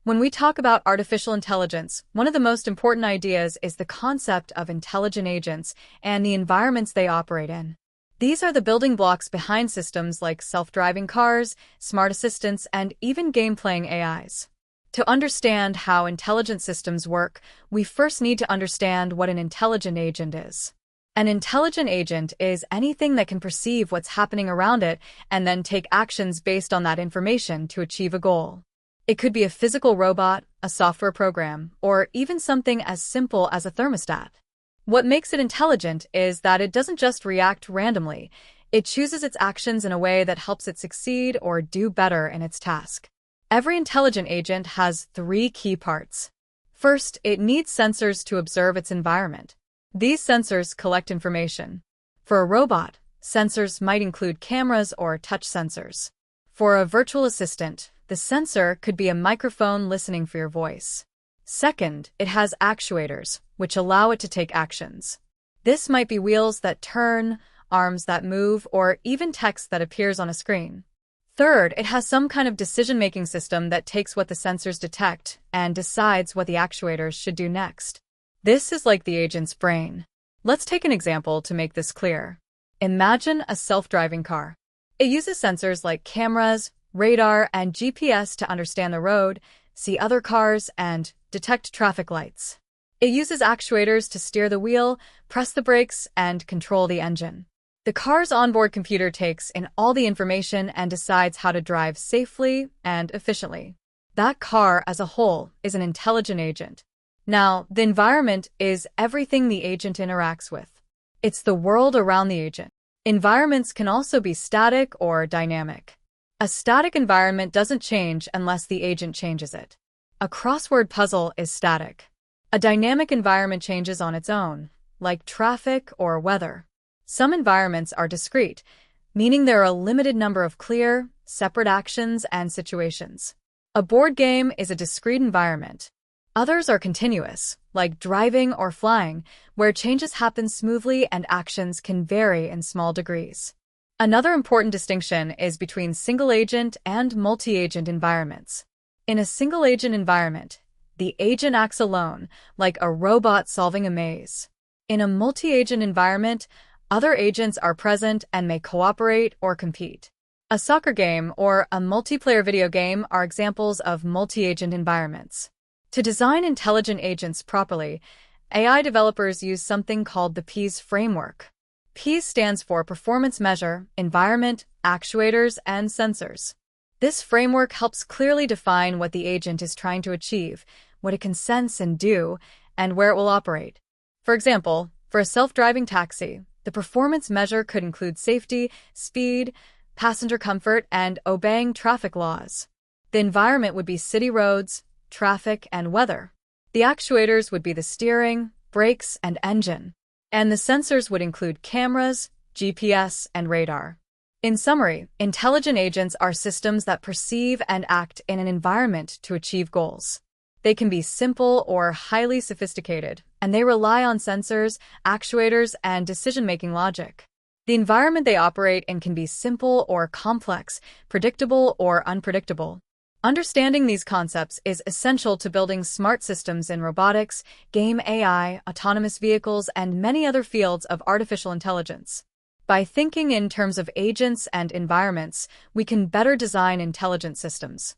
When we talk about artificial intelligence, one of the most important ideas is the concept of intelligent agents and the environments they operate in. These are the building blocks behind systems like self-driving cars, smart assistants, and even game-playing AIs. To understand how intelligent systems work, we first need to understand what an intelligent agent is. An intelligent agent is anything that can perceive what's happening around it and then take actions based on that information to achieve a goal. It could be a physical robot, a software program, or even something as simple as a thermostat. What makes it intelligent is that it doesn't just react randomly. It chooses its actions in a way that helps it succeed or do better in its task. Every intelligent agent has three key parts. First, it needs sensors to observe its environment. These sensors collect information. For a robot, sensors might include cameras or touch sensors. For a virtual assistant, the sensor could be a microphone listening for your voice. Second, it has actuators, which allow it to take actions. This might be wheels that turn, arms that move, or even text that appears on a screen. Third, it has some kind of decision-making system that takes what the sensors detect and decides what the actuators should do next. This is like the agent's brain. Let's take an example to make this clear. Imagine a self-driving car. It uses sensors like cameras, radar, and GPS to understand the road, see other cars, and detect traffic lights. It uses actuators to steer the wheel, press the brakes, and control the engine. The car's onboard computer takes in all the information and decides how to drive safely and efficiently. That car as a whole is an intelligent agent. Now, the environment is everything the agent interacts with. It's the world around the agent. Environments can also be static or dynamic. A static environment doesn't change unless the agent changes it. A crossword puzzle is static. A dynamic environment changes on its own, like traffic or weather. Some environments are discrete, meaning there are a limited number of clear, separate actions and situations. A board game is a discrete environment. Others are continuous, like driving or flying, where changes happen smoothly and actions can vary in small degrees. Another important distinction is between single-agent and multi-agent environments. In a single-agent environment, the agent acts alone, like a robot solving a maze. In a multi-agent environment, other agents are present and may cooperate or compete. A soccer game or a multiplayer video game are examples of multi-agent environments. To design intelligent agents properly, AI developers use something called the PEAS framework. PEAS stands for Performance Measure, Environment, Actuators, and Sensors. This framework helps clearly define what the agent is trying to achieve, what it can sense and do, and where it will operate. For example, for a self-driving taxi, the performance measure could include safety, speed, passenger comfort, and obeying traffic laws. The environment would be city roads, traffic, and weather. The actuators would be the steering, brakes, and engine. And the sensors would include cameras, GPS, and radar. In summary, intelligent agents are systems that perceive and act in an environment to achieve goals. They can be simple or highly sophisticated, and they rely on sensors, actuators, and decision-making logic. The environment they operate in can be simple or complex, predictable or unpredictable. Understanding these concepts is essential to building smart systems in robotics, game AI, autonomous vehicles, and many other fields of artificial intelligence. By thinking in terms of agents and environments, we can better design intelligent systems.